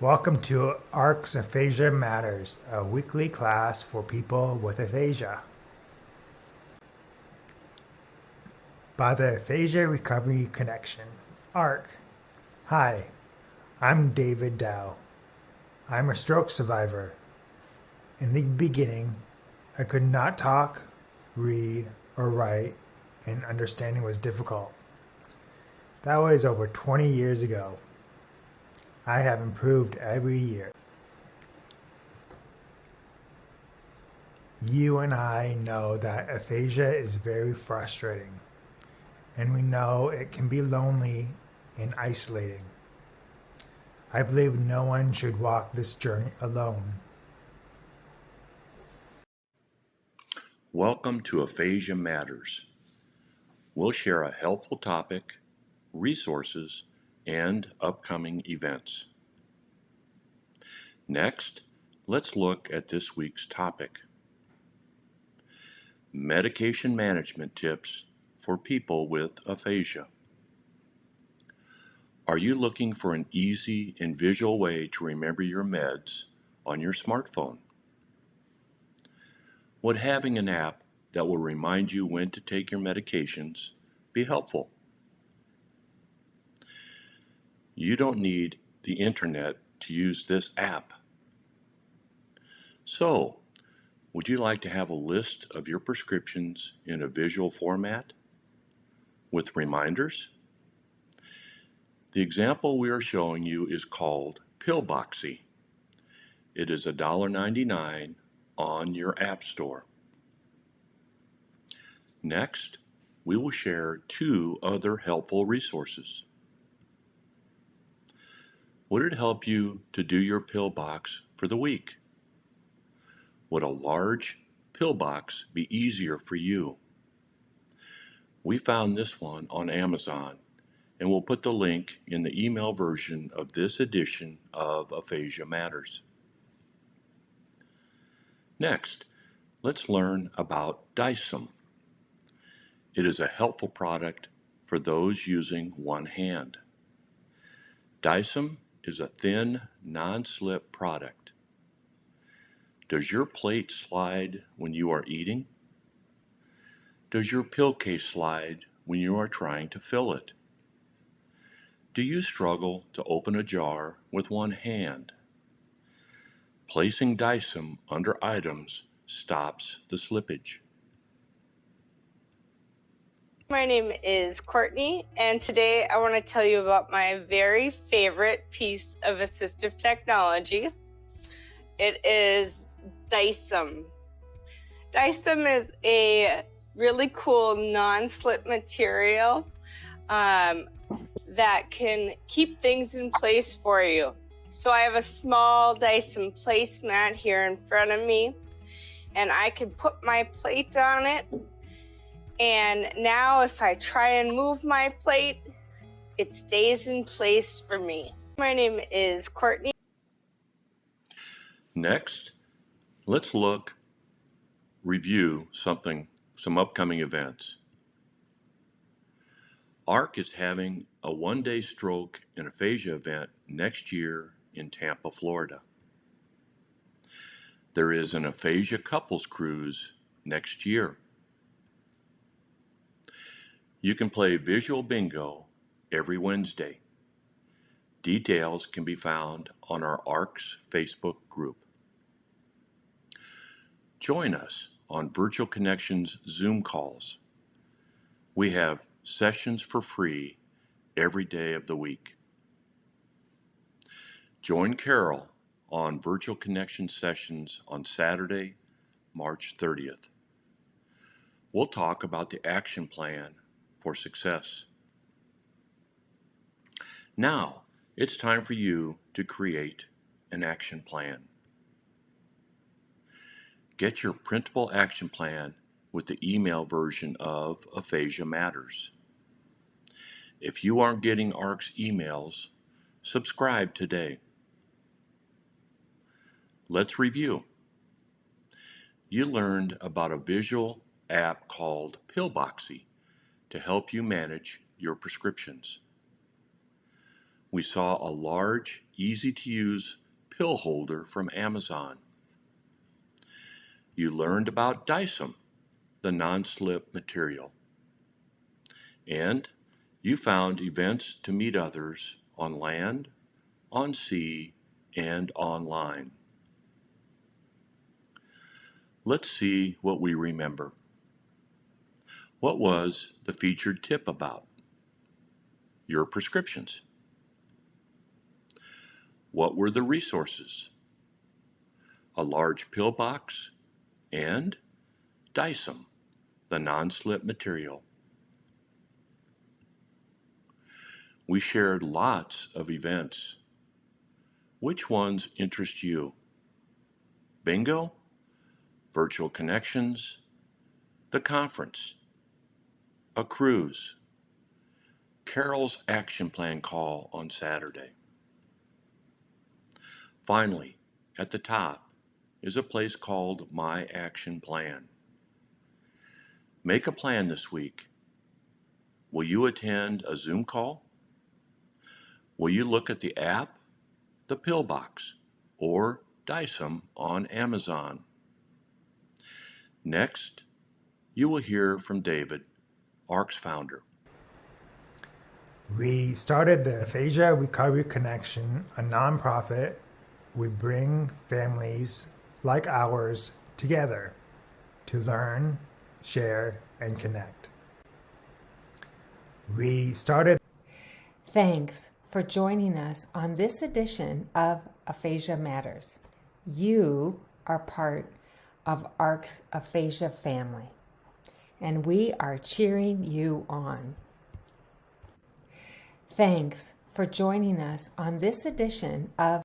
Welcome to ARC's Aphasia Matters, a weekly class for people with aphasia. By the Aphasia Recovery Connection, ARC. Hi, I'm David Dow. I'm a stroke survivor. In the beginning, I could not talk, read, or write, and understanding was difficult. That was over 20 years ago. I have improved every year. You and I know that aphasia is very frustrating, and we know it can be lonely and isolating. I believe no one should walk this journey alone. Welcome to Aphasia Matters. We'll share a helpful topic, resources, and upcoming events. Next, let's look at this week's topic. Medication management tips for people with aphasia. Are you looking for an easy and visual way to remember your meds on your smartphone? Would having an app that will remind you when to take your medications be helpful? You don't need the internet to use this app. So, would you like to have a list of your prescriptions in a visual format with reminders? The example we are showing you is called Pillboxy. It is $1.99 on your app store. Next, we will share two other helpful resources. Would it help you to do your pill box for the week? Would a large pill box be easier for you? We found this one on Amazon, and we'll put the link in the email version of this edition of Aphasia Matters. Next, let's learn about Dycem. It is a helpful product for those using one hand. Dycem is a thin, non-slip product. Does your plate slide when you are eating? Does your pill case slide when you are trying to fill it? Do you struggle to open a jar with one hand? Placing Dycem under items stops the slippage. My name is Courtney, and today I want to tell you about my very favorite piece of assistive technology. It is Dycem. Dycem is a really cool non-slip material that can keep things in place for you. So I have a small Dycem placemat here in front of me, and I can put my plate on it. And now if I try and move my plate, it stays in place for me. My name is Courtney. Next, let's review some upcoming events. ARC is having a one-day stroke and aphasia event next year in Tampa, Florida. There is an aphasia couples cruise next year. You can play visual bingo every Wednesday. Details can be found on our ARC's Facebook group. Join us on Virtual Connections Zoom calls. We have sessions for free every day of the week. Join Carol on Virtual Connection sessions on Saturday, March 30th. We'll talk about the action plan for success. Now, it's time for you to create an action plan. Get your printable action plan with the email version of Aphasia Matters. If you aren't getting ARC's emails, subscribe today. Let's review. You learned about a visual app called Pillboxy to help you manage your prescriptions. we saw a large, easy-to-use pill holder from Amazon. You learned about Dycem, the non-slip material. And you found events to meet others on land, on sea, and online. Let's see what we remember. What was the featured tip about? Your prescriptions. What were the resources? A large pill box and Dycem, the non-slip material. We shared lots of events. Which ones interest you? Bingo, virtual connections, the conference, a cruise, Carol's action plan call on Saturday. Finally, at the top is a place called My Action Plan. Make a plan this week. Will you attend a Zoom call? Will you look at the app, the pillbox, or Dycem on Amazon? Next, you will hear from David, ARC's founder. We started the Aphasia Recovery Connection, a nonprofit. We bring families like ours together to learn, share, and connect. We started. Thanks for joining us on this edition of Aphasia Matters. You are part of ARC's Aphasia family, and we are cheering you on. Thanks for joining us on this edition of